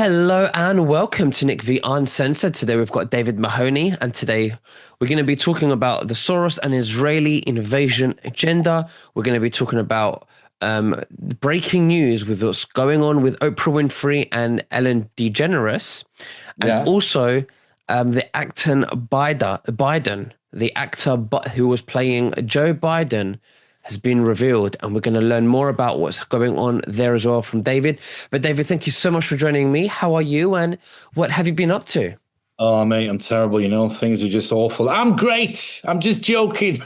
Hello and welcome to Nick V Uncensored. Today we've got David Mahoney, and today we're going to be talking about the Soros and Israeli invasion agenda. We're going to be talking about breaking news with what's going on with Oprah Winfrey and Ellen DeGeneres, and Yeah. also the actor Biden, the actor who was playing Joe Biden, has been revealed, and we're going to learn more about what's going on there as well from David. But David, thank you so much for joining me. How are you, and what have you been up to? Oh, mate, I'm terrible. Things are just awful. I'm great. I'm just joking.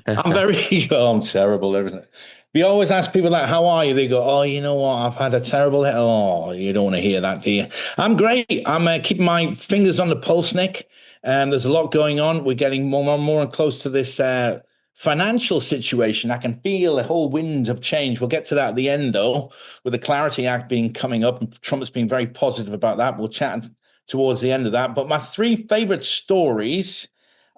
I'm terrible, isn't it? We always ask people that, how are you? They go, oh, you know what? I've had a terrible hit. Oh, you don't want to hear that, do you? I'm great. I'm keeping my fingers on the pulse, Nick. There's a lot going on. We're getting more and more close to this financial situation. I can feel a whole wind of change. We'll get to that at the end, though, with the Clarity Act coming up. And Trump's been very positive about that. We'll chat towards the end of that. But my three favorite stories,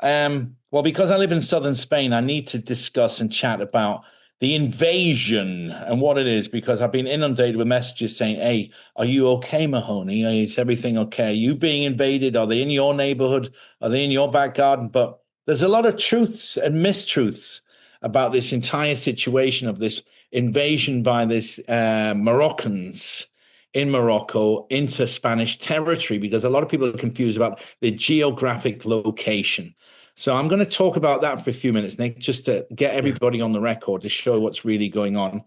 well, because I live in southern Spain, I need to discuss and chat about the invasion and what it is, because I've been inundated with messages saying, hey, are you okay, Mahoney? Is everything okay? Are you being invaded? Are they in your neighborhood? Are they in your back garden? But there's a lot of truths and mistruths about this entire situation of this invasion by this Moroccans in Morocco into Spanish territory, because a lot of people are confused about the geographic location. So I'm going to talk about that for a few minutes, Nick, just to get everybody on the record to show what's really going on.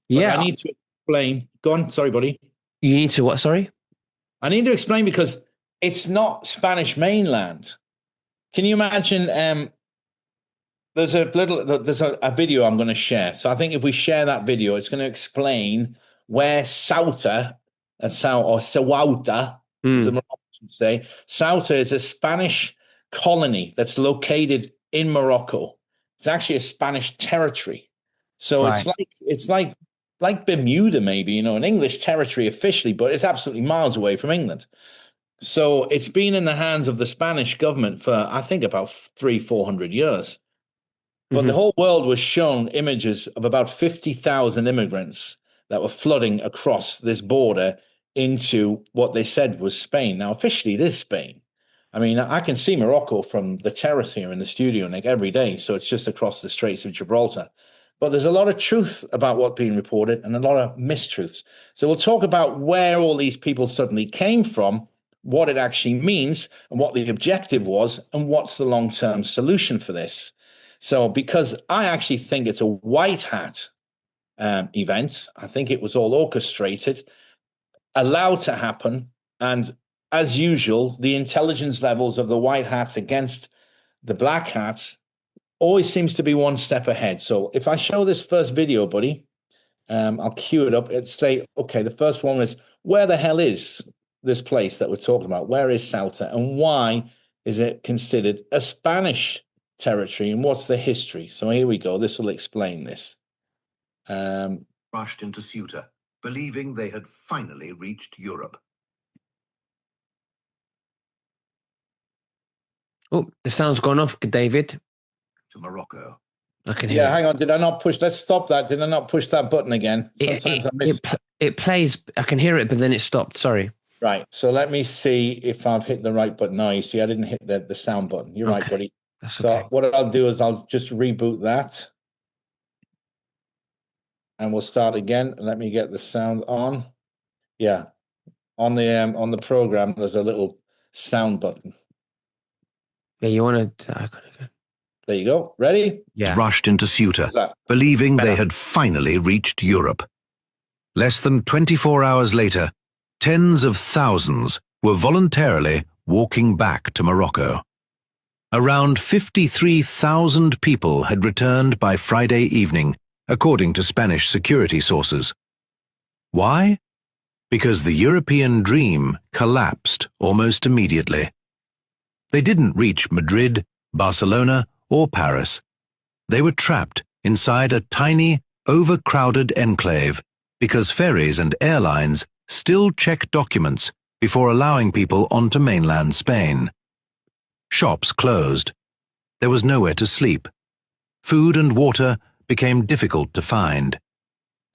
But Yeah, I need to explain. Go on. Sorry, buddy. you need to what? Sorry? I need to explain because it's not Spanish mainland. Can you imagine? There's a video I'm going to share. So I think if we share that video, it's going to explain where Ceuta, or Ceuta, as the Moroccans would say. Ceuta is a Spanish colony that's located in Morocco. It's actually a Spanish territory. So Right. it's like Bermuda, maybe, an English territory officially, but it's absolutely miles away from England. So it's been in the hands of the Spanish government for, I think, about 400 years. But the whole world was shown images of about 50,000 immigrants that were flooding across this border into what they said was Spain. Now, officially, it is Spain. I mean, I can see Morocco from the terrace here in the studio, Nick, every day. So it's just across the Straits of Gibraltar. But there's a lot of truth about what's being reported and a lot of mistruths. So we'll talk about where all these people suddenly came from, what it actually means, and what the objective was, and what's the long-term solution for this. So, because I actually think it's a white hat event, I think it was all orchestrated, allowed to happen. And as usual, the intelligence levels of the white hats against the black hats always seems to be one step ahead. So if I show this first video, buddy, I'll cue it up. It's say, okay, the first one is, where the hell is this place that we're talking about? Where is Ceuta, and why is it considered a Spanish territory, and what's the history? So here we go. This will explain this. Rushed into Ceuta, believing they had finally reached Europe. Oh, the sound's gone off, David. To Morocco. I can hear Yeah, hang on. Did I not push? Let's stop that. Did I not push that button again? Sometimes I miss. It plays. I can hear it, but then it stopped. Sorry. Right. So let me see if I've hit the right button. No, you see, I didn't hit the sound button. You're right, buddy. That's so okay. What I'll do is I'll just reboot that. And we'll start again. Let me get the sound on. Yeah. On the program, there's a little sound button. Yeah, you want to... There you go. Ready? Yeah. Rushed into Ceuta, believing they had finally reached Europe. Less than 24 hours later, tens of thousands were voluntarily walking back to Morocco. Around 53,000 people had returned by Friday evening, according to Spanish security sources. Why? Because the European dream collapsed almost immediately. They didn't reach Madrid, Barcelona, or Paris. They were trapped inside a tiny, overcrowded enclave because ferries and airlines still check documents before allowing people onto mainland Spain. Shops closed. There was nowhere to sleep. Food and water became difficult to find.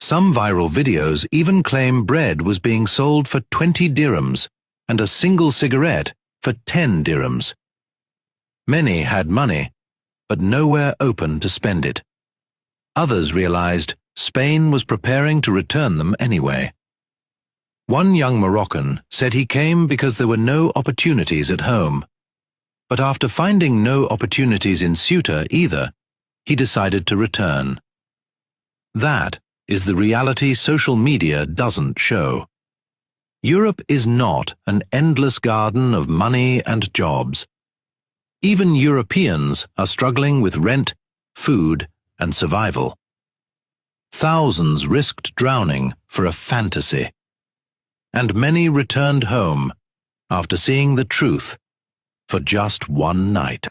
Some viral videos even claim bread was being sold for 20 dirhams and a single cigarette for 10 dirhams. Many had money, but nowhere open to spend it. Others realized Spain was preparing to return them anyway. One young Moroccan said he came because there were no opportunities at home. But after finding no opportunities in Ceuta either, he decided to return. That is the reality social media doesn't show. Europe is not an endless garden of money and jobs. Even Europeans are struggling with rent, food, and survival. Thousands risked drowning for a fantasy. And many returned home after seeing the truth for just one night.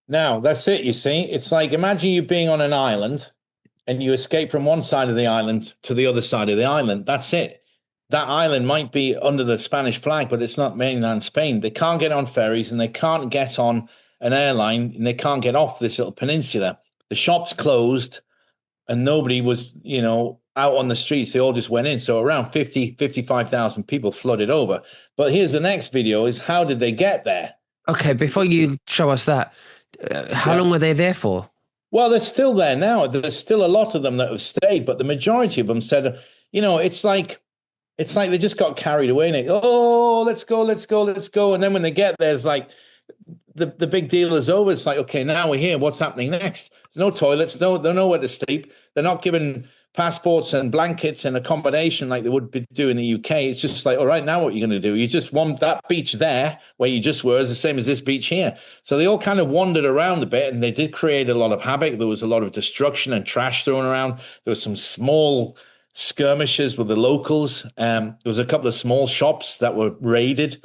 Now, that's it, you see. It's like, imagine you being on an island and you escape from one side of the island to the other side of the island. That's it. That island might be under the Spanish flag, but it's not mainland Spain. They can't get on ferries and they can't get on an airline and they can't get off this little peninsula. The shops closed and nobody was, out on the streets. They all just went in. So around 55,000 people flooded over. But here's the next video is how did they get there? Okay, before you show us that, how long were they there for? Well, they're still there now. There's still a lot of them that have stayed, but the majority of them said, it's like they just got carried away. And let's go. And then when they get there, it's like the big deal is over. It's like, okay, now we're here. What's happening next? There's no toilets. They're nowhere to sleep. They're not given passports and blankets and accommodation like they would be doing in the UK. It's just like, all right, now what are you going to do? You just want that beach there where you just were is the same as this beach here. So they all kind of wandered around a bit and they did create a lot of havoc. There was a lot of destruction and trash thrown around. There was some small skirmishes with the locals. There was a couple of small shops that were raided,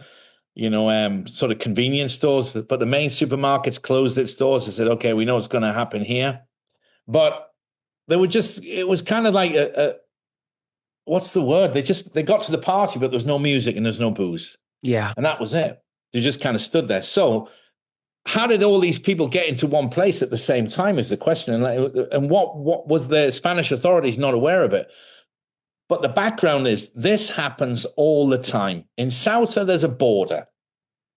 sort of convenience stores, but the main supermarkets closed its doors and said, okay, we know what's going to happen here. But it was kind of like what's the word? They got to the party, but there's no music and there's no booze. Yeah. And that was it. They just kind of stood there. So how did all these people get into one place at the same time is the question. And what was the Spanish authorities not aware of it? But the background is this happens all the time. In Ceuta, there's a border.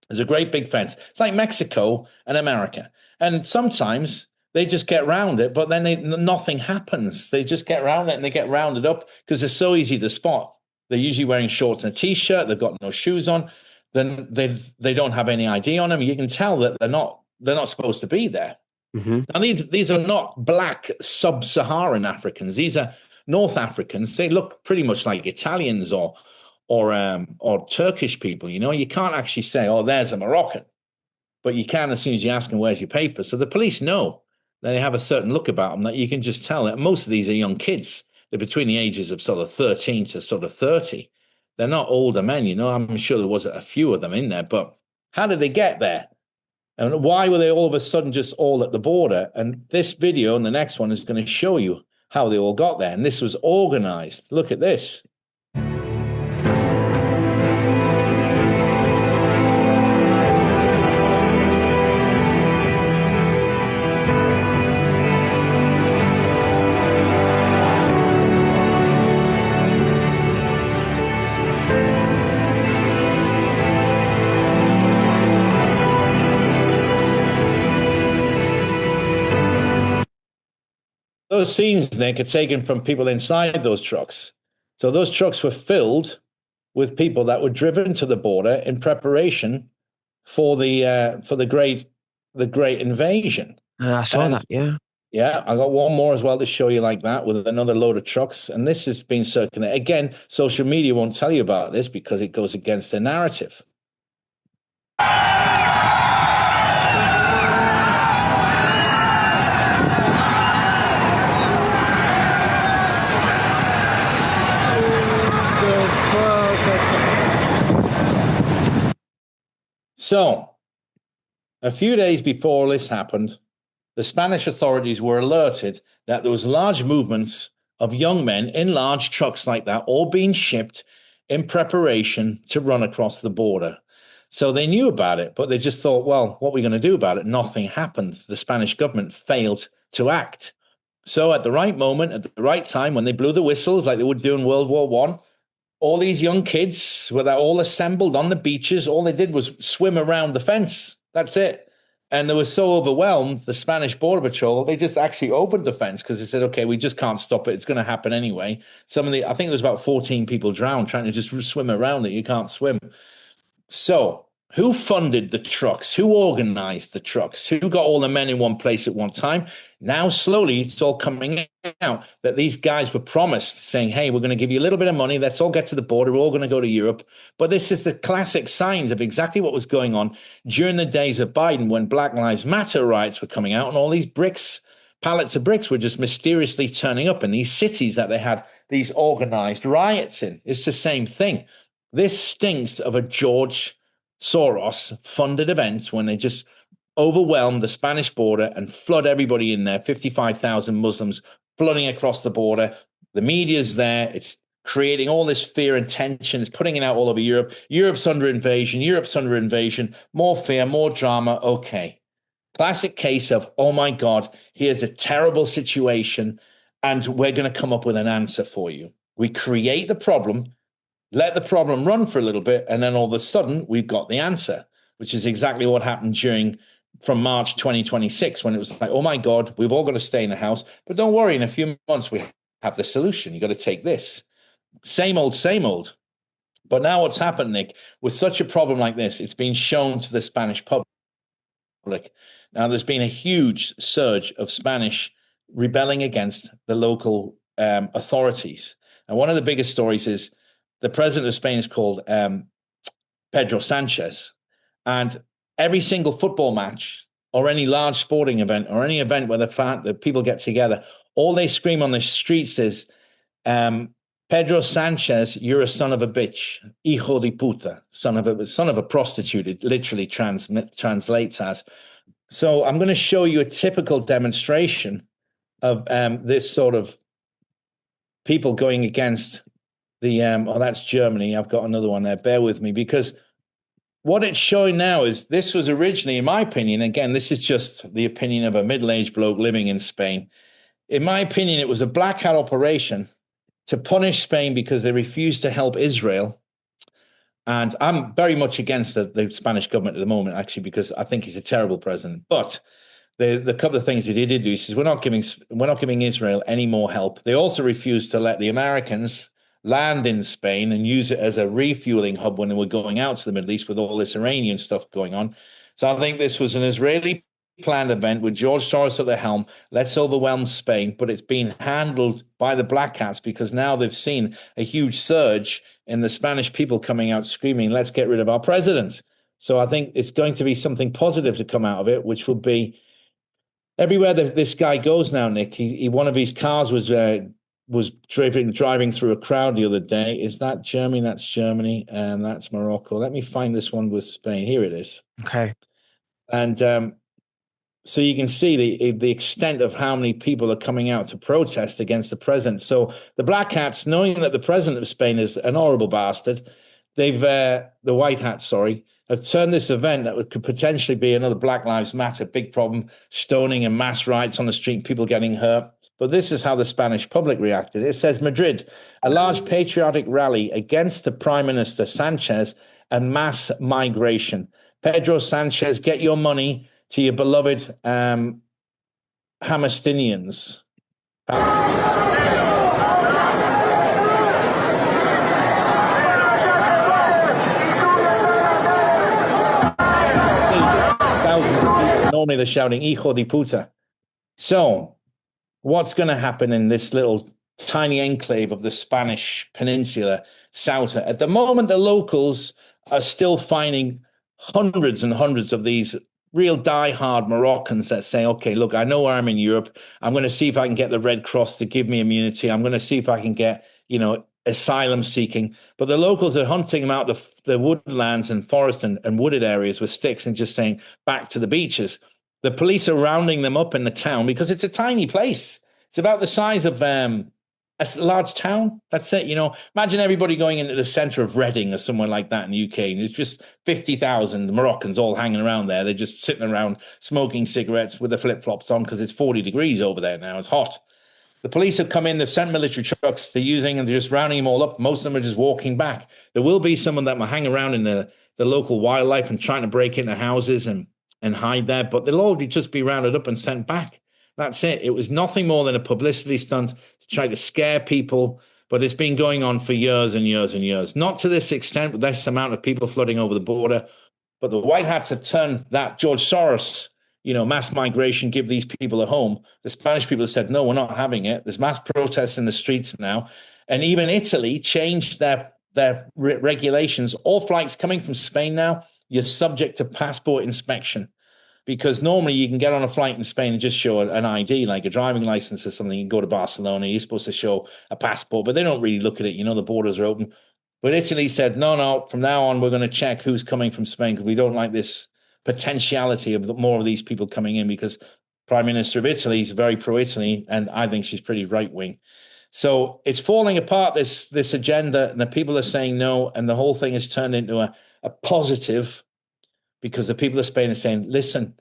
There's a great big fence. It's like Mexico and America. And sometimes they just get round it, but then nothing happens. They just get around it and they get rounded up because they're so easy to spot. They're usually wearing shorts and a T-shirt. They've got no shoes on. Then they don't have any ID on them. You can tell that they're not supposed to be there. Mm-hmm. Now these are not black sub-Saharan Africans. These are North Africans. They look pretty much like Italians or Turkish people. You can't actually say, oh, there's a Moroccan, but you can as soon as you ask them, where's your paper? So the police know. They have a certain look about them that you can just tell that most of these are young kids. They're between the ages of sort of 13 to sort of 30. They're not older men, I'm sure there was a few of them in there, but how did they get there? And why were they all of a sudden just all at the border? And this video and the next one is going to show you how they all got there. And this was organized. Look at this. Those scenes, Nick, are taken from people inside those trucks. So those trucks were filled with people that were driven to the border in preparation for the great invasion. I saw that. Yeah. Yeah, I got one more as well to show you like that with another load of trucks. And this has been circulated. Again, social media won't tell you about this because it goes against their narrative. So, a few days before all this happened, the Spanish authorities were alerted that there was large movements of young men in large trucks like that, all being shipped in preparation to run across the border. So they knew about it, but they just thought, well, what are we going to do about it? Nothing happened. The Spanish government failed to act. So at the right moment, at the right time, when they blew the whistles like they would do in World War One, all these young kids were all assembled on the beaches. All they did was swim around the fence. That's it. And they were so overwhelmed, the Spanish Border Patrol, they just actually opened the fence because they said, okay, we just can't stop it. It's going to happen anyway. I think there was about 14 people drowned trying to just swim around it. You can't swim. So, who funded the trucks? Who organized the trucks? Who got all the men in one place at one time? Now, slowly, it's all coming out that these guys were promised, saying, hey, we're going to give you a little bit of money. Let's all get to the border. We're all going to go to Europe. But this is the classic signs of exactly what was going on during the days of Biden when Black Lives Matter riots were coming out and all these pallets of bricks were just mysteriously turning up in these cities that they had these organized riots in. It's the same thing. This stinks of a George Soros funded event when they just overwhelm the Spanish border and flood everybody in there. 55,000 Muslims flooding across the border. The media's there. It's creating all this fear and tension. It's putting it out all over Europe. Europe's under invasion. Europe's under invasion. More fear, more drama. Okay. Classic case of, oh my God, here's a terrible situation and we're going to come up with an answer for you. We create the problem, let the problem run for a little bit, and then all of a sudden we've got the answer, which is exactly what happened from March 2026 when it was like, oh my God, we've all got to stay in the house. But don't worry, in a few months we have the solution. You got to take this. Same old, same old. But now what's happened, Nick, with such a problem like this, it's been shown to the Spanish public. Now there's been a huge surge of Spanish rebelling against the local authorities. And one of the biggest stories is the president of Spain is called Pedro Sanchez. And every single football match or any large sporting event or any event where the people get together, all they scream on the streets is, Pedro Sanchez, you're a son of a bitch, hijo de puta, son of a prostitute. It literally translates as. So I'm going to show you a typical demonstration of this sort of people going against the, that's Germany. I've got another one there. Bear with me, because what it's showing now is this was originally, in my opinion, again, this is just the opinion of a middle-aged bloke living in Spain. In my opinion, it was a black hat operation to punish Spain because they refused to help Israel. And I'm very much against the Spanish government at the moment, actually, because I think he's a terrible president. But the couple of things that he did do, he says, we're not giving Israel any more help. They also refused to let the Americans land in Spain and use it as a refueling hub when they were going out to the Middle East with all this Iranian stuff going on. So I think this was an Israeli planned event with George Soros at the helm. Let's overwhelm Spain, but it's been handled by the black hats because now they've seen a huge surge in the Spanish people coming out screaming, let's get rid of our president. So I think it's going to be something positive to come out of it, which will be everywhere that this guy goes now, Nick. One of his cars was driving through a crowd the other day. Is that Germany? That's Germany, and that's Morocco. Let me find this one with Spain. Here it is. Okay. And so you can see the extent of how many people are coming out to protest against the president. So the black hats, knowing that the president of Spain is an horrible bastard, the white hats, have turned this event that could potentially be another Black Lives Matter big problem, stoning and mass riots on the street, people getting hurt. But this is how the Spanish public reacted. It says, Madrid, a large patriotic rally against the Prime Minister Sanchez and mass migration. Pedro Sanchez, get your money to your beloved Hamastinians. Thousands of people. Normally they're shouting, hijo de puta. So what's going to happen in this little tiny enclave of the Spanish peninsula, Ceuta? At the moment, the locals are still finding hundreds and hundreds of these real diehard Moroccans that say, okay, look, I know I'm in Europe. I'm going to see if I can get the Red Cross to give me immunity. I'm going to see if I can get, asylum seeking. But the locals are hunting them out the woodlands and forest and wooded areas with sticks and just saying, back to the beaches. The police are rounding them up in the town because it's a tiny place. It's about the size of a large town. That's it. Imagine everybody going into the center of Reading or somewhere like that in the UK. And it's just 50,000 Moroccans all hanging around there. They're just sitting around smoking cigarettes with the flip-flops on because it's 40 degrees over there now. It's hot. The police have come in, they've sent military trucks, they're using, and they're just rounding them all up. Most of them are just walking back. There will be someone that will hang around in the local wildlife and trying to break into houses and hide there, but they'll all just be rounded up and sent back. That's it. It was nothing more than a publicity stunt to try to scare people, but it's been going on for years and years and years. Not to this extent, with this amount of people flooding over the border, but the white hats have turned that George Soros, mass migration, give these people a home. The Spanish people have said, no, we're not having it. There's mass protests in the streets now. And even Italy changed their regulations. All flights coming from Spain now, you're subject to passport inspection. Because normally you can get on a flight in Spain and just show an ID, like a driving license or something. You can go to Barcelona, you're supposed to show a passport, but they don't really look at it. The borders are open. But Italy said, no, from now on, we're going to check who's coming from Spain because we don't like this potentiality of more of these people coming in, because Prime Minister of Italy is very pro-Italy, and I think she's pretty right-wing. So it's falling apart, this agenda, and the people are saying no, and the whole thing has turned into a positive, because the people of Spain are saying, listen,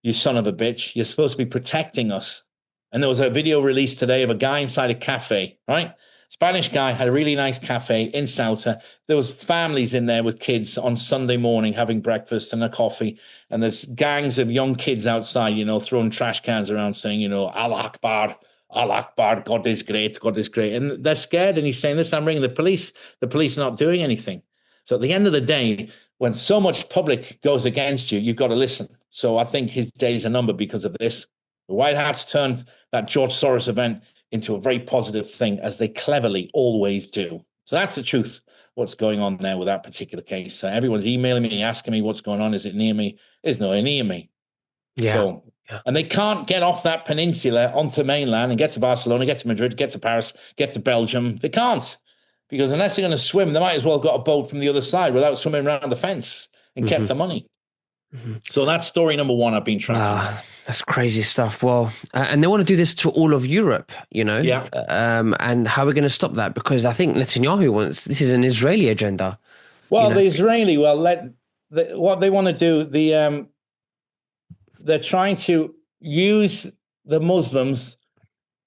you son of a bitch, you're supposed to be protecting us. And there was a video released today of a guy inside a cafe, right? Spanish guy had a really nice cafe in Ceuta. There was families in there with kids on Sunday morning having breakfast and a coffee. And there's gangs of young kids outside, throwing trash cans around saying, Allah Akbar, God is great, God is great. And they're scared. And he's saying, listen, I'm ringing the police. The police are not doing anything. So at the end of the day, when so much public goes against you, you've got to listen. So I think his days are numbered because of this. The White Hats turned that George Soros event into a very positive thing, as they cleverly always do. So that's the truth, what's going on there with that particular case. Everyone's emailing me, asking me what's going on. Is it near me? It's nowhere near me. Yeah. So, and they can't get off that peninsula onto mainland and get to Barcelona, get to Madrid, get to Paris, get to Belgium. They can't. Because unless they're going to swim, they might as well have got a boat from the other side without swimming around the fence and kept the money. So that's story number one I've been tracking. Wow, that's crazy stuff. Well, and they want to do this to all of Europe, Yeah. And how are we going to stop that? Because I think Netanyahu wants, this is an Israeli agenda. Well, the Israeli, what they want to do, they're trying to use the Muslims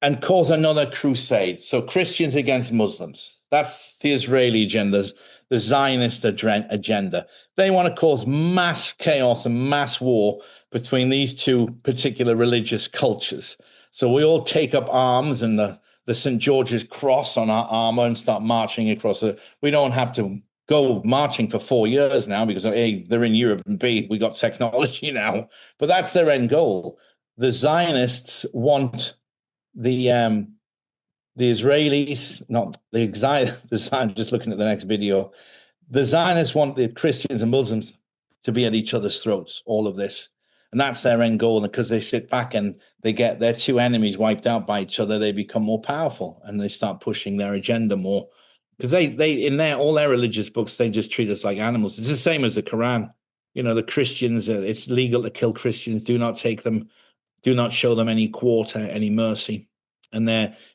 and cause another crusade. So Christians against Muslims. That's the Israeli agenda, the Zionist agenda. They want to cause mass chaos and mass war between these two particular religious cultures. So we all take up arms and the St. George's cross on our armor and start marching across it. We don't have to go marching for 4 years now because A, they're in Europe, and B, we got technology now. But that's their end goal. The Zionists want the Israelis, not the Zionists, just looking at the next video, the Zionists want the Christians and Muslims to be at each other's throats, all of this. And that's their end goal. And because they sit back and they get their two enemies wiped out by each other, they become more powerful and they start pushing their agenda more. Because they in all their religious books, they just treat us like animals. It's the same as the Quran. The Christians, it's legal to kill Christians. Do not take them, do not show them any quarter, any mercy. And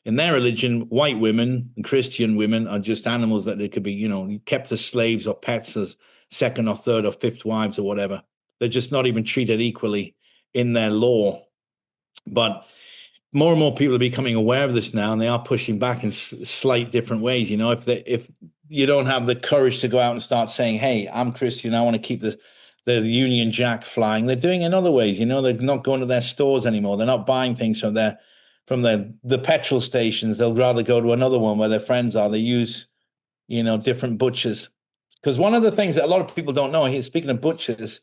in their religion, white women and Christian women are just animals that they could be, kept as slaves or pets, as second or third or fifth wives or whatever. They're just not even treated equally in their law. But more and more people are becoming aware of this now, and they are pushing back in slight different ways. If you don't have the courage to go out and start saying, "Hey, I'm Christian, I want to keep the Union Jack flying," they're doing it in other ways. They're not going to their stores anymore. They're not buying things from the petrol stations. They'll rather go to another one where their friends are. They use, different butchers. Because one of the things that a lot of people don't know, speaking of butchers,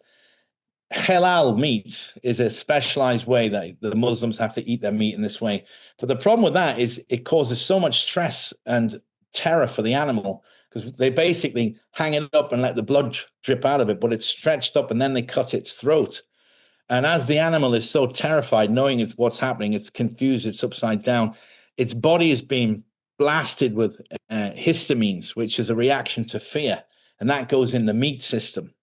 halal meat is a specialized way that the Muslims have to eat their meat in this way. But the problem with that is it causes so much stress and terror for the animal, because they basically hang it up and let the blood drip out of it, but it's stretched up and then they cut its throat. And as the animal is so terrified, knowing it's what's happening, it's confused, it's upside down, its body is being blasted with histamines, which is a reaction to fear. And that goes in the meat system.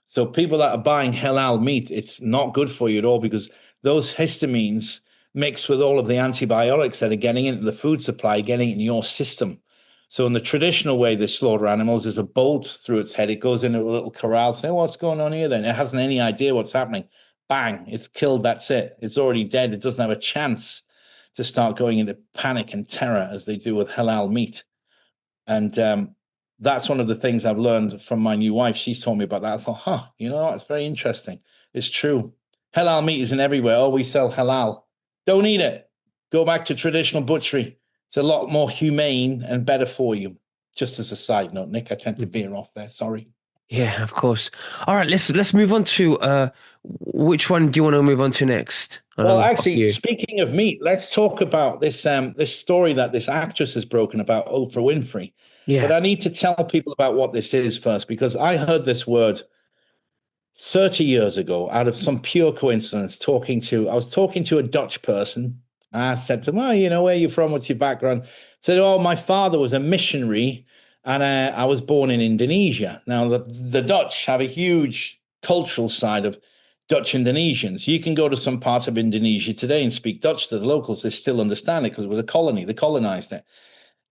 So people that are buying halal meat, it's not good for you at all, because those histamines mix with all of the antibiotics that are getting into the food supply, getting in your system. So in the traditional way they slaughter animals, there's a bolt through its head. It goes into a little corral, saying, what's going on here then? It hasn't any idea what's happening. Bang, it's killed, that's it. It's already dead. It doesn't have a chance to start going into panic and terror as they do with halal meat. And that's one of the things I've learned from my new wife. She's told me about that. I thought, it's very interesting. It's true. Halal meat isn't everywhere. Oh, we sell halal. Don't eat it. Go back to traditional butchery. It's a lot more humane and better for you. Just as a side note, Nick, I tend to veer off there. Sorry. Yeah, of course. All right, let's move on to which one do you want to move on to next? Well, actually, speaking of meat, let's talk about this story that this actress has broken about Oprah Winfrey. Yeah. But I need to tell people about what this is first, because I heard this word 30 years ago out of some pure coincidence. I was talking to a Dutch person. I said to him, well, where are you from? What's your background? I said, my father was a missionary and I was born in Indonesia. Now, the Dutch have a huge cultural side of Dutch Indonesians. You can go to some parts of Indonesia today and speak Dutch to the locals. They still understand it because it was a colony. They colonized it.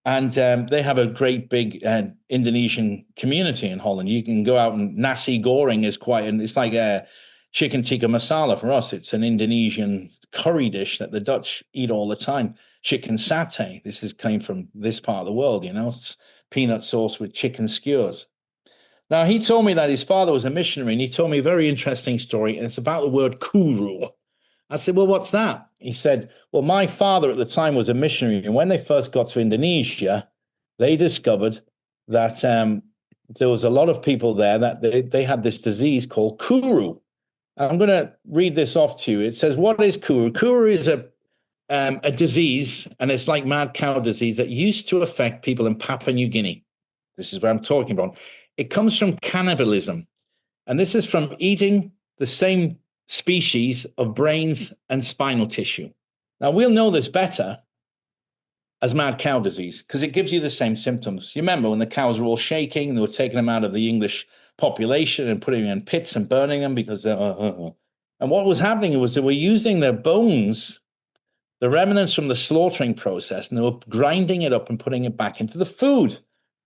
And they have a great big Indonesian community in Holland. You can go out and nasi goreng is it's like a chicken tikka masala for us. It's an Indonesian curry dish that the Dutch eat all the time. Chicken satay. Came from this part of the world, It's peanut sauce with chicken skewers. Now, he told me that his father was a missionary, and he told me a very interesting story, and it's about the word kuru. I said, well, what's that? He said, well, my father at the time was a missionary, and when they first got to Indonesia, they discovered that there was a lot of people there that they had this disease called kuru. I'm going to read this off to you. It says, what is kuru? Kuru is a disease, and it's like mad cow disease that used to affect people in Papua New Guinea. This is what I'm talking about. It comes from cannibalism, and this is from eating the same species of brains and spinal tissue. Now, we'll know this better as mad cow disease because it gives you the same symptoms. You remember when the cows were all shaking, they were taking them out of the English population and putting them in pits and burning them because and what was happening was they were using their bones, the remnants from the slaughtering process, and they were grinding it up and putting it back into the food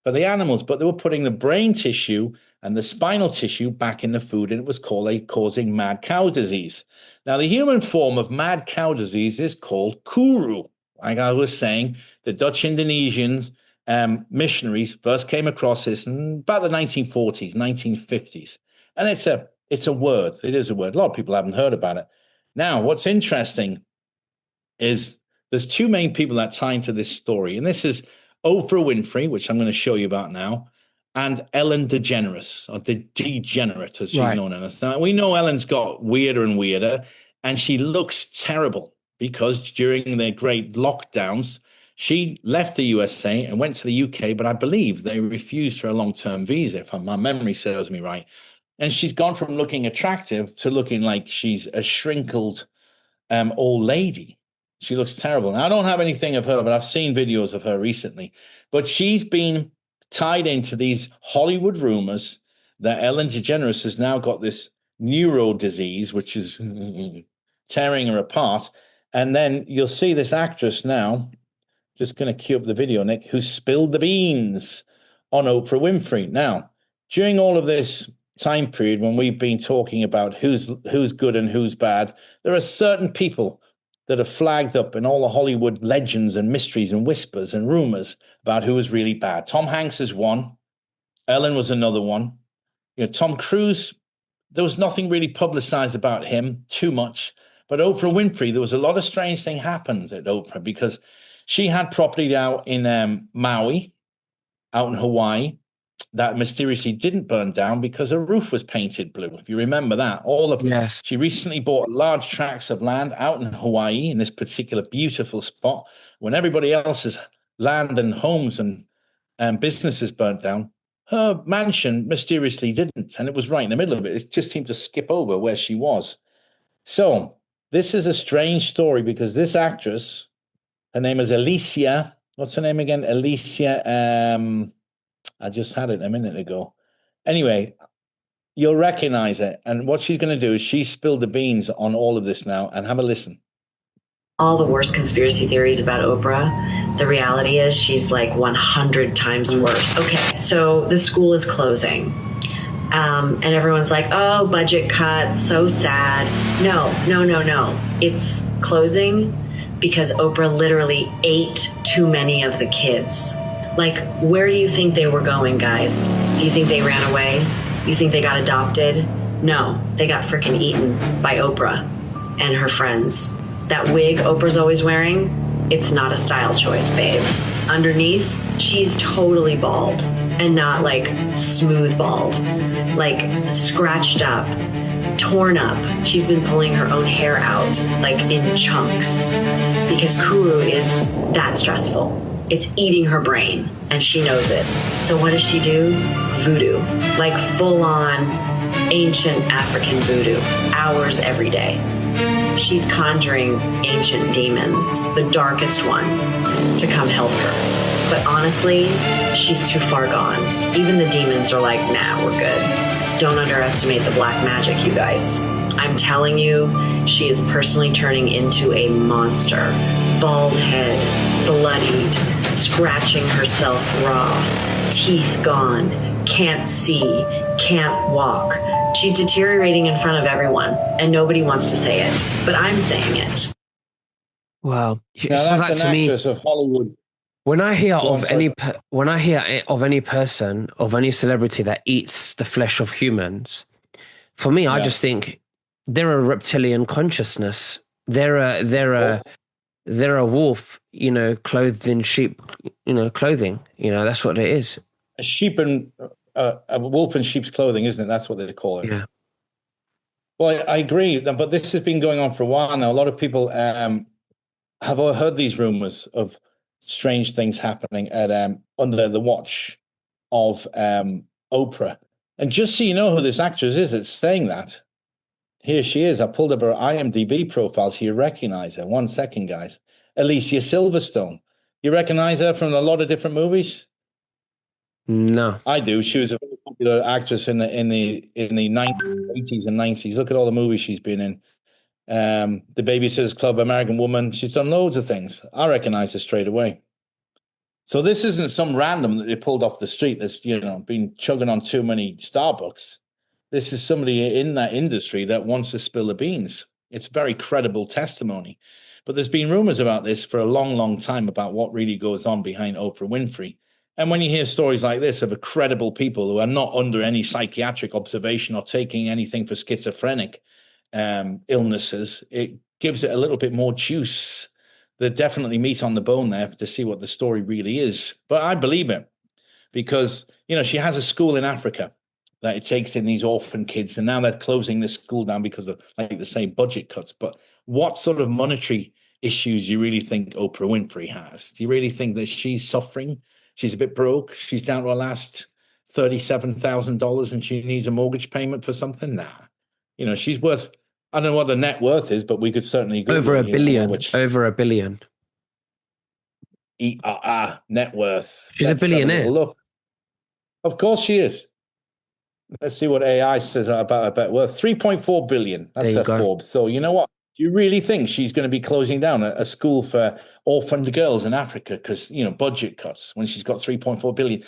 for the animals, but they were putting the brain tissue and the spinal tissue back in the food, and it was causing mad cow disease. Now, the human form of mad cow disease is called kuru. Like I was saying, the Dutch Indonesians missionaries first came across this in about the 1940s, 1950s. And it's a word. It is a word. A lot of people haven't heard about it. Now, what's interesting is there's two main people that tie into this story, and this is Oprah Winfrey, which I'm going to show you about now, and Ellen DeGeneres, or Degenerate, as she's known as. Now, we know Ellen's got weirder and weirder, and she looks terrible because during the great lockdowns, she left the USA and went to the UK, but I believe they refused her a long-term visa, if my memory serves me right. And she's gone from looking attractive to looking like she's a shrinkled old lady. She looks terrible. Now, I don't have anything of her, but I've seen videos of her recently. But she's been tied into these Hollywood rumors that Ellen DeGeneres has now got this neuro disease, which is tearing her apart. And then you'll see this actress now, just going to cue up the video, Nick, who spilled the beans on Oprah Winfrey. Now, during all of this time period when we've been talking about who's good and who's bad, there are certain people that are flagged up in all the Hollywood legends and mysteries and whispers and rumors about who is really bad. Tom Hanks is one. Ellen was another one. Tom Cruise, there was nothing really publicized about him too much. But Oprah Winfrey, there was a lot of strange things happened at Oprah because she had property out in Maui, out in Hawaii, that mysteriously didn't burn down because her roof was painted blue. If you remember that, yes. She recently bought large tracts of land out in Hawaii in this particular beautiful spot. When everybody else's land and homes and businesses burnt down, her mansion mysteriously didn't, and it was right in the middle of it. It just seemed to skip over where she was. So this is a strange story because this actress, her name is Alicia. What's her name again? Alicia. I just had it a minute ago. Anyway, you'll recognize it. And what she's going to do is she spilled the beans on all of this now, and have a listen. All the worst conspiracy theories about Oprah, the reality is she's like 100 times worse. Okay, so the school is closing. And everyone's like, oh, budget cuts, so sad. No. It's closing because Oprah literally ate too many of the kids. Like, where do you think they were going, guys? Do you think they ran away? You think they got adopted? No, they got freaking eaten by Oprah and her friends. That wig Oprah's always wearing, it's not a style choice, babe. Underneath, she's totally bald, and not like smooth bald, like scratched up, torn up. She's been pulling her own hair out, like in chunks, because Kuru is that stressful. It's eating her brain, and she knows it. So what does she do? Voodoo, like full on ancient African voodoo, hours every day. She's conjuring ancient demons, the darkest ones, to come help her. But honestly, she's too far gone. Even the demons are like, nah, we're good. Don't underestimate the black magic, you guys. I'm telling you, she is personally turning into a monster. Bald head, bloodied, scratching herself raw, teeth gone, can't see, can't walk. She's deteriorating in front of everyone, and nobody wants to say it, but I'm saying it. Wow. It Now sounds that's like an to me, actress of Hollywood. when I hear Go on, of sorry. when I hear of any person, of any celebrity that eats the flesh of humans, for me, I Yeah. just think they're a reptilian consciousness. They're a wolf, clothed in sheep, clothing. That's what it is. A sheep and a wolf in sheep's clothing, isn't it? That's what they call it. Yeah. Well, I agree, but this has been going on for a while now. A lot of people have all heard these rumors of strange things happening at under the watch of Oprah. And just so you know who this actress is that's saying that, here she is. I pulled up her IMDb profile so you recognize her. 1 second, guys. Alicia Silverstone. You recognize her from a lot of different movies? No. I do. She was a very popular actress in the 90s, 80s and 90s. Look at all the movies she's been in. The Babysitter's Club, American Woman. She's done loads of things. I recognize her straight away. So this isn't some random that they pulled off the street that's, been chugging on too many Starbucks. This is somebody in that industry that wants to spill the beans. It's very credible testimony. But there's been rumors about this for a long, long time about what really goes on behind Oprah Winfrey. And when you hear stories like this of credible people who are not under any psychiatric observation or taking anything for schizophrenic illnesses, it gives it a little bit more juice. There's definitely meat on the bone there to see what the story really is. But I believe it because, she has a school in Africa that it takes in these orphan kids. And now they're closing this school down because of, like they say, budget cuts. But what sort of monetary issues do you really think Oprah Winfrey has? Do you really think that she's suffering? She's a bit broke. She's down to her last $37,000 and she needs a mortgage payment for something? Nah. She's worth, I don't know what the net worth is, but we could certainly go Over $1 billion. Over $1 billion. Net worth. She's a billionaire. Look. Of course she is. Let's see what AI says about her net worth. 3.4 billion. That's her Forbes. So you know what? Do you really think she's going to be closing down a school for orphaned girls in Africa because budget cuts when she's got 3.4 billion?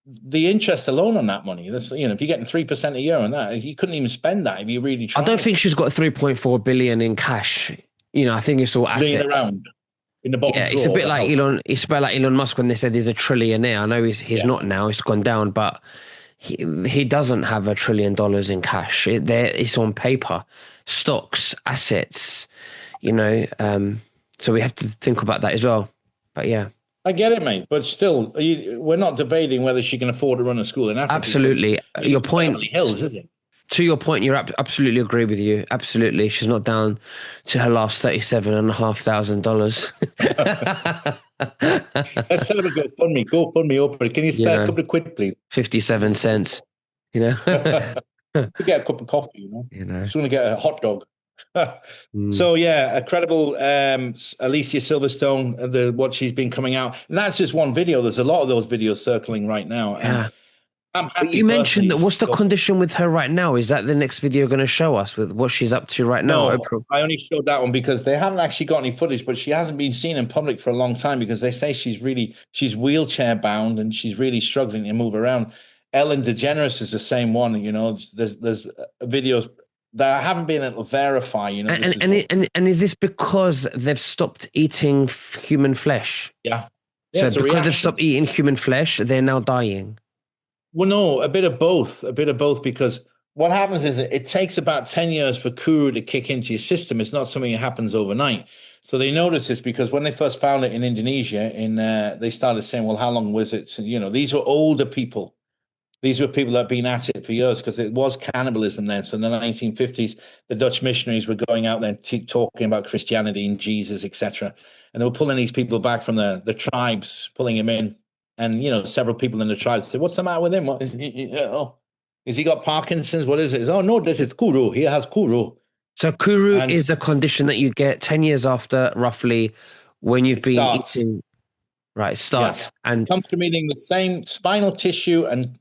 The interest alone on that money. That's if you're getting 3% a year on that, you couldn't even spend that if you really tried. I don't think she's got 3.4 billion in cash. I think it's all assets. Laying around in the bottom drawer. It's a bit like Elon. It's a bit like Elon Musk when they said he's a trillionaire. I know he's not now. It's gone down, but he doesn't have $1 trillion in cash. It's on paper, stocks, assets. So we have to think about that as well. But yeah. I get it, mate, but still, we're not debating whether she can afford to run a school in Africa. Absolutely. Your point, Beverly Hills, is it? To your point, you're absolutely agree with you. Absolutely. She's not down to her last $37,500. Let's set up a GoFundMe. GoFundMe Oprah. Can you spare a couple of quid, please? 57 cents. We get a cup of coffee, Just want to get a hot dog. So yeah, a credible Alicia Silverstone, what she's been coming out, and that's just one video. There's a lot of those videos circling right now. And I'm happy. You mentioned that. What's the condition with her right now? Is that the next video you're going to show us with what she's up to right now? No, I only showed that one because they haven't actually got any footage, but she hasn't been seen in public for a long time because they say she's wheelchair bound and she's really struggling to move around. Ellen DeGeneres is the same one. There's videos that I haven't been able to verify. And is this because they've stopped eating human flesh? Yeah. So It's a because they've reaction. stopped eating human flesh, they're now dying. Well, no, a bit of both, because what happens is it takes about 10 years for Kuru to kick into your system. It's not something that happens overnight. So they noticed this because when they first found it in Indonesia, they started saying, well, how long was it? So, these were older people. These were people that had been at it for years because it was cannibalism then. So in the 1950s, the Dutch missionaries were going out there talking about Christianity and Jesus, etc. And they were pulling these people back from the tribes, pulling them in. And, several people in the tribes said, what's the matter with him? What is he, is he got Parkinson's? What is it? Oh, no, this is Kuru. He has Kuru. So Kuru And is a condition that you get 10 years after, roughly, when you've been starts. eating. Right, starts. Yeah. And comes from eating the same spinal tissue and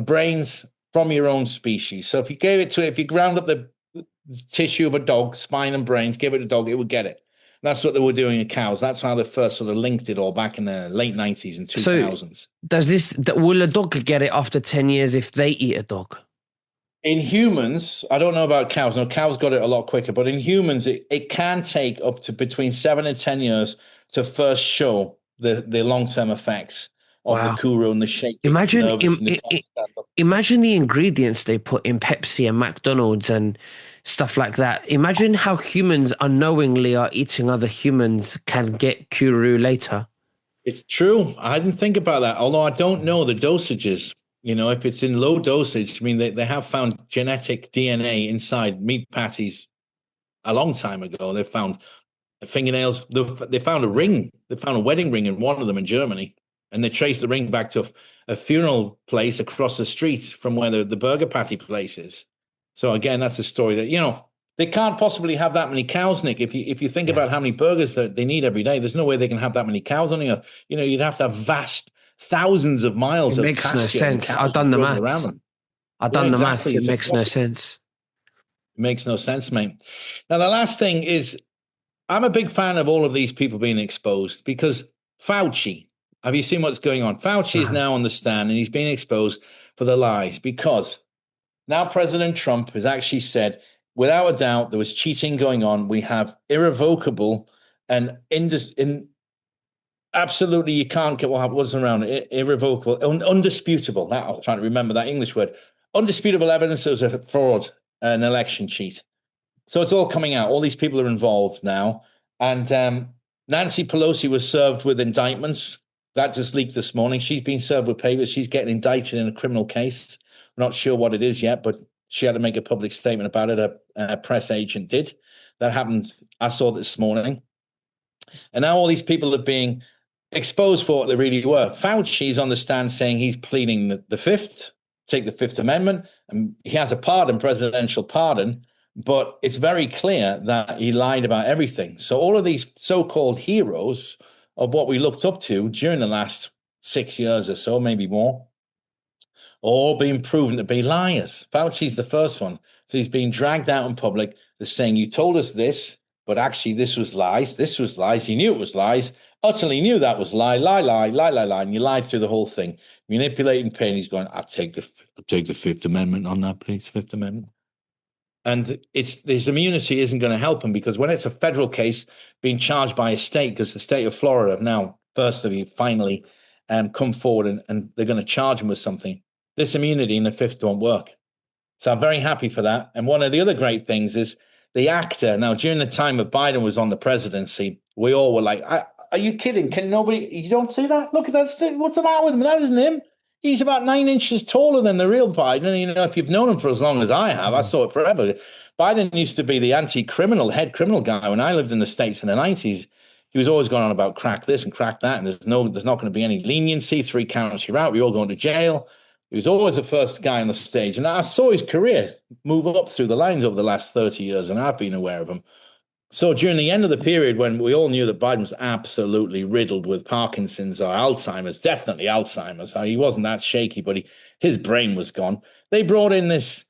brains from your own species. So if you ground up the tissue of a dog, spine and brains, give it a dog, it would get it. That's what they were doing in cows. That's how they first sort of linked it all back in the late 90s and 2000s. So will a dog get it after 10 years if they eat a dog? In humans, I don't know about cows. No, cows got it a lot quicker. But in humans, it can take up to between 7 and 10 years to first show the long-term effects of the Kuru and the shaking. Imagine the ingredients they put in Pepsi and McDonald's and stuff like that. Imagine how humans unknowingly are eating other humans can get Kuru later. It's true. I didn't think about that, although I don't know the dosages. If it's in low dosage, I mean, they have found genetic DNA inside meat patties a long time ago. They found fingernails. They found a ring. They found a wedding ring in one of them in Germany. And they traced the ring back to a funeral place across the street from where the burger patty place is. So again, that's a story that, they can't possibly have that many cows, Nick. If you think about how many burgers that they need every day, there's no way they can have that many cows on the earth. You'd have to have vast thousands of miles of pasture. It makes no sense. I've done the maths. It makes no sense. It makes no sense, mate. Now, the last thing is, I'm a big fan of all of these people being exposed because Fauci, have you seen what's going on? Fauci is now on the stand and he's being exposed for the lies because now President Trump has actually said, without a doubt, there was cheating going on. We have irrevocable and absolutely you can't get what's around it, irrevocable, undisputable. That I'm trying to remember that English word. Undisputable evidence there was a fraud, an election cheat. So it's all coming out. All these people are involved now. And Nancy Pelosi was served with indictments. That just leaked this morning. She's been served with papers. She's getting indicted in a criminal case. We're not sure what it is yet, but she had to make a public statement about it. A press agent did. That happened. I saw this morning. And now all these people are being exposed for what they really were. Fauci's on the stand saying he's pleading the Fifth, take the Fifth Amendment, and he has a pardon, presidential pardon, but it's very clear that he lied about everything. So all of these so-called heroes of what we looked up to during the last 6 years or so, maybe more, all being proven to be liars. Fauci's the first one. So he's being dragged out in public. They're saying, you told us this, but actually this was lies. This was lies. You knew it was lies. Utterly knew that was lie, and you lied through the whole thing. Manipulating pain. He's going, I'll take the Fifth Amendment on that, please, Fifth Amendment. And his immunity isn't going to help him because when it's a federal case being charged by a state, because the state of Florida have now, finally come forward and they're going to charge him with something, this immunity in the Fifth won't work. So I'm very happy for that. And one of the other great things is the actor. Now, during the time that Biden was on the presidency, we all were like, are you kidding? You don't see that? Look at that. What's the matter with him? That isn't him. He's about 9 inches taller than the real Biden. And, if you've known him for as long as I have, I saw it forever. Biden used to be the head criminal guy when I lived in the States in the 90s. He was always going on about crack this and crack that. And there's not going to be any leniency. 3 counts, you're out. We're all going to jail. He was always the first guy on the stage. And I saw his career move up through the lines over the last 30 years, and I've been aware of him. So during the end of the period when we all knew that Biden was absolutely riddled with Parkinson's or Alzheimer's, definitely Alzheimer's. He wasn't that shaky, but his brain was gone. They brought in this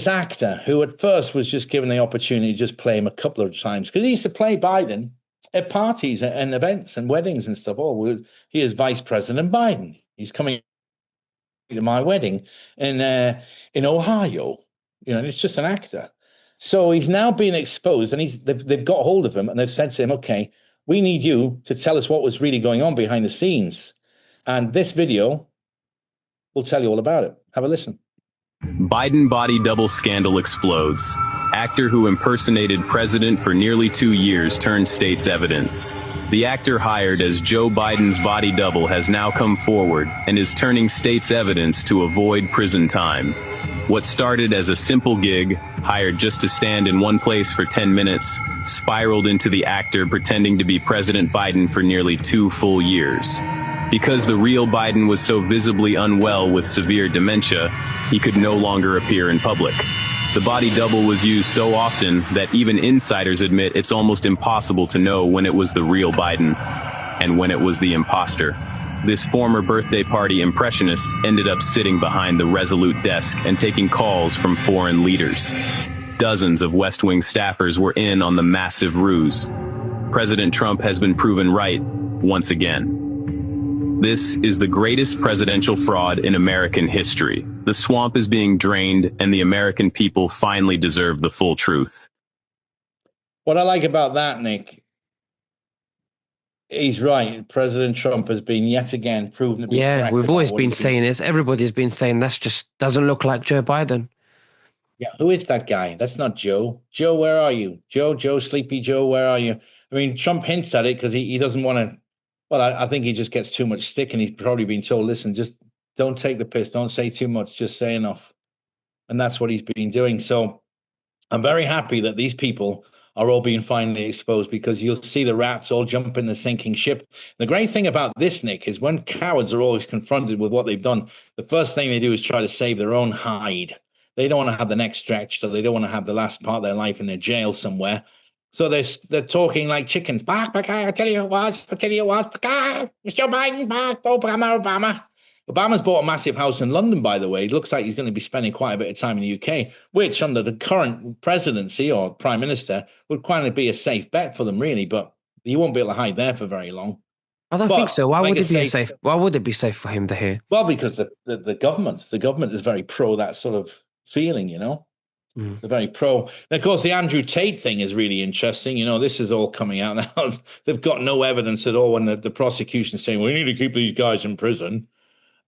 actor who at first was just given the opportunity to just play him a couple of times because he used to play Biden at parties and events and weddings and stuff. Oh, he is Vice President Biden. He's coming to my wedding in Ohio. It's just an actor. So he's now being exposed, and they've got hold of him, and they've said to him, okay, we need you to tell us what was really going on behind the scenes. And this video will tell you all about it. Have a listen. Biden body double scandal explodes. Actor who impersonated president for nearly 2 years turns state's evidence. The actor hired as Joe Biden's body double has now come forward and is turning state's evidence to avoid prison time. What started as a simple gig, hired just to stand in one place for 10 minutes, spiraled into the actor pretending to be President Biden for nearly 2 full years. Because the real Biden was so visibly unwell with severe dementia, he could no longer appear in public. The body double was used so often that even insiders admit it's almost impossible to know when it was the real Biden and when it was the imposter. This former birthday party impressionist ended up sitting behind the resolute desk and taking calls from foreign leaders. Dozens of West Wing staffers were in on the massive ruse. President Trump has been proven right once again. This is the greatest presidential fraud in American history. The swamp is being drained, and the American people finally deserve the full truth. What I like about that, Nick, he's right. President Trump has been yet again proven to be correct. Yeah, we've always been saying this. Everybody's been saying that's just doesn't look like Joe Biden. Yeah, who is that guy? That's not Joe. Joe, where are you? Joe, Sleepy Joe, where are you? I mean, Trump hints at it because he doesn't want to. Well, I think he just gets too much stick, and he's probably been told, listen, just don't take the piss. Don't say too much. Just say enough. And that's what he's been doing. So I'm very happy that these people are all being finally exposed, because you'll see the rats all jump in the sinking ship. The great thing about this, Nick, is when cowards are always confronted with what they've done, the first thing they do is try to save their own hide. They don't want to have the neck stretched, or they don't want to have the last part of their life in their jail somewhere. So they're talking like chickens. Bark, bark, I tell you it was. Mr. Biden, bark, Obama. Obama's bought a massive house in London, by the way. It looks like he's going to be spending quite a bit of time in the UK, which under the current presidency or prime minister would kind of be a safe bet for them, really. But you won't be able to hide there for very long. I don't think so. Why would it be safe? Why would it be safe for him to hear? Well, because the government is very pro that sort of feeling, you know. They're very pro. And of course, the Andrew Tate thing is really interesting. You know, this is all coming out now. They've got no evidence at all when the prosecution's saying, we need to keep these guys in prison.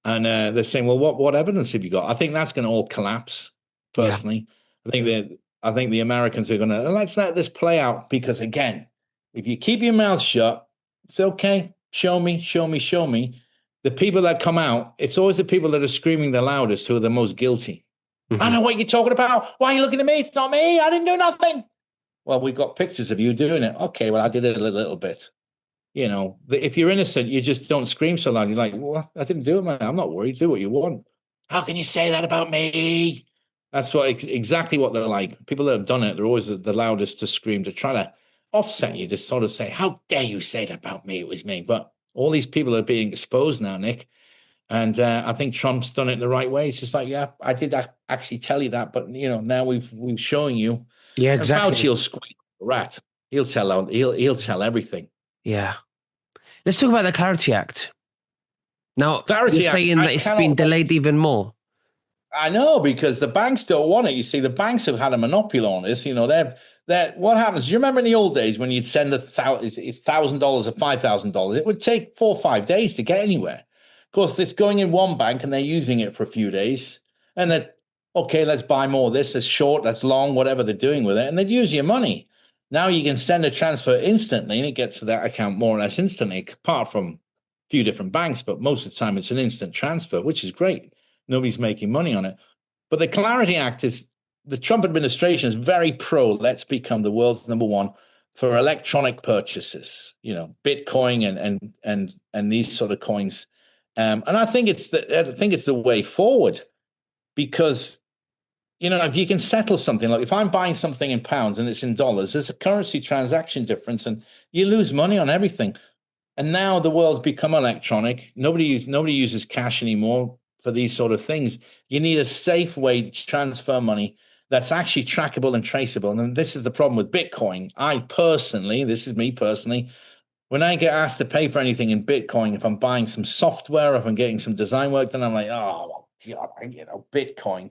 And they're saying, well, what evidence have you got? I think that's going to all collapse, personally. Yeah. I think the Americans are going to, let's let this play out, because, again, if you keep your mouth shut, it's okay. Show me. The people that come out, it's always the people that are screaming the loudest who are the most guilty. Mm-hmm. I know what you're talking about. Why are you looking at me? It's not me. I didn't do nothing. Well, we've got pictures of you doing it. Okay, well, I did it a little bit. You know, if you're innocent, you just don't scream so loud. You're like, well, I didn't do it, man. I'm not worried. Do what you want. How can you say that about me? That's exactly what they're like. People that have done it, they're always the loudest to scream, to try to offset you, to sort of say, how dare you say that about me? It was me. But all these people are being exposed now, Nick. And I think Trump's done it the right way. It's just like, yeah, I did actually tell you that, but you know, now we've shown you. Yeah, exactly. And Fauci will squeak the rat. He'll tell everything. Yeah. Let's talk about the Clarity Act. Now, you're saying that it's been delayed even more. I know, because the banks don't want it. You see, the banks have had a monopoly on this. You know, they're what happens? Do you remember in the old days when you'd send $1,000 or $5,000? It would take 4 or 5 days to get anywhere. Of course, it's going in one bank and they're using it for a few days. And then, okay, let's buy more of this. That's short, that's long, whatever they're doing with it. And they'd use your money. Now you can send a transfer instantly and it gets to that account more or less instantly, apart from a few different banks. But most of the time it's an instant transfer, which is great. Nobody's making money on it. But the Clarity Act is, the Trump administration is very pro, let's become the world's number one for electronic purchases, you know, Bitcoin and these sort of coins. And I think it's the way forward, because, you know, if you can settle something, like if I'm buying something in pounds and it's in dollars, there's a currency transaction difference and you lose money on everything. And now the world's become electronic. Nobody uses cash anymore for these sort of things. You need a safe way to transfer money that's actually trackable and traceable. And this is the problem with Bitcoin. This is me personally, when I get asked to pay for anything in Bitcoin, if I'm buying some software, if I'm getting some design work done, I'm like, oh, God, you know, Bitcoin.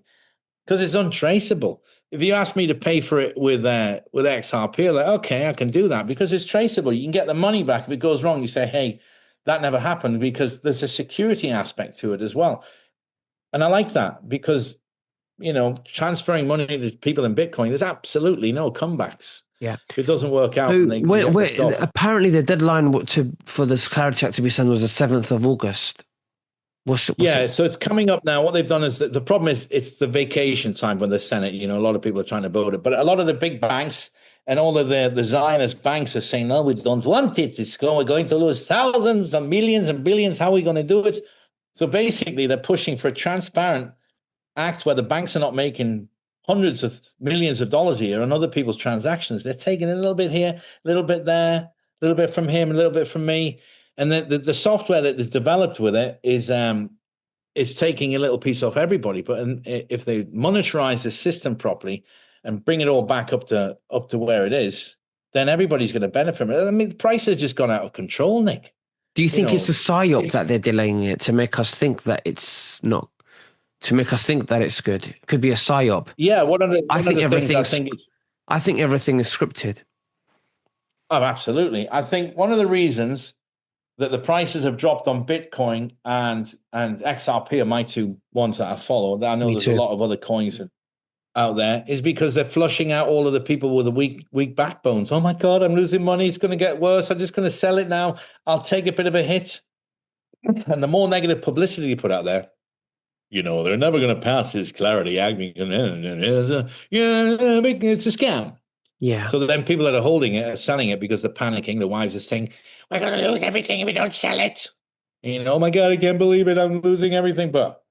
because it's untraceable. If you ask me to pay for it with XRP, like, okay, I can do that because it's traceable. You can get the money back if it goes wrong. You say, hey, that never happened, because there's a security aspect to it as well. And I like that because, transferring money to people in Bitcoin, there's absolutely no comebacks. Yeah. If it doesn't work out, So they get ripped off. apparently the deadline for this Clarity Act to be sent was the 7th of August. What's it? So it's coming up now. What they've done is that the problem is it's the vacation time when the Senate, a lot of people are trying to vote it, but a lot of the big banks and all of the Zionist banks are saying, no, we don't want it. We're going to lose thousands and millions and billions. How are we going to do it? So basically, they're pushing for a transparent act where the banks are not making hundreds of millions of dollars a year on other people's transactions. They're taking a little bit here, a little bit there, a little bit from him, a little bit from me. And the software that is developed with it is taking a little piece off everybody. But if they monetize the system properly and bring it all back up to where it is, then everybody's going to benefit from it. I mean, the price has just gone out of control, Nick. Do you think it's a psyop that they're delaying it to make us think that it's not, to make us think that it's good? It could be a psyop. Yeah, I think everything is scripted. Oh, absolutely. I think one of the reasons that the prices have dropped on Bitcoin and XRP are my two ones that I follow. I know there's a lot of other coins out there, is because they're flushing out all of the people with the weak backbones. Oh my God, I'm losing money. It's going to get worse. I'm just going to sell it now. I'll take a bit of a hit. And the more negative publicity you put out there, they're never going to pass this Clarity Act. It's a scam. Yeah. So then people that are holding it are selling it because they're panicking. The wives are saying, we're going to lose everything if we don't sell it. Oh my God, I can't believe it. I'm losing everything. But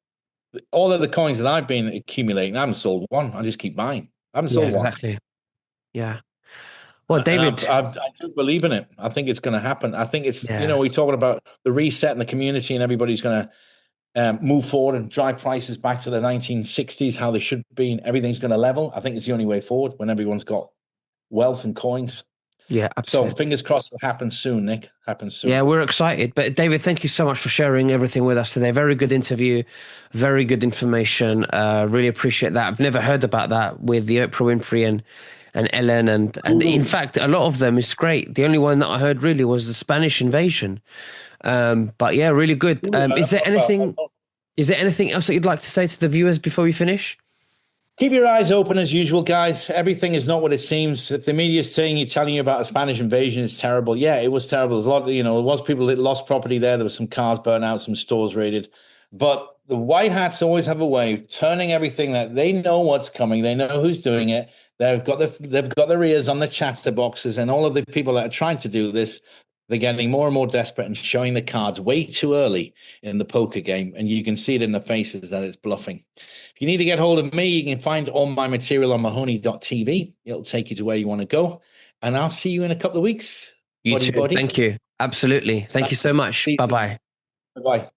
all of the coins that I've been accumulating, I haven't sold one. I just keep buying. I haven't sold one. Exactly. Yeah. Well, David, I do believe in it. I think it's going to happen. I think it's, we're talking about the reset in the community and everybody's going to move forward and drive prices back to the 1960s, how they should be, and everything's going to level. I think it's the only way forward when everyone's got wealth and coins. Yeah, absolutely. So fingers crossed it'll happen soon, Nick. Happen soon. Yeah, we're excited. But David, thank you so much for sharing everything with us today. Very good interview, very good information. Really appreciate that. I've never heard about that with the Oprah Winfrey and Ellen and in fact a lot of them is great. The only one that I heard really was the Spanish invasion. But yeah, really good. Is there anything else that you'd like to say to the viewers before we finish? Keep your eyes open as usual, guys. Everything is not what it seems. If the media is telling you about a Spanish invasion, it's terrible. Yeah, it was terrible. There's a lot, there was people that lost property there. There was some cars burnt out, some stores raided. But the white hats always have a way of turning everything that they know what's coming. They know who's doing it. They've got their ears on the chatter boxes, and all of the people that are trying to do this, they're getting more and more desperate and showing the cards way too early in the poker game. And you can see it in the faces that it's bluffing. If you need to get hold of me, you can find all my material on Mahoney.tv. It'll take you to where you want to go. And I'll see you in a couple of weeks. You too. Thank you. Absolutely. Thank you so much. Bye-bye. Bye-bye.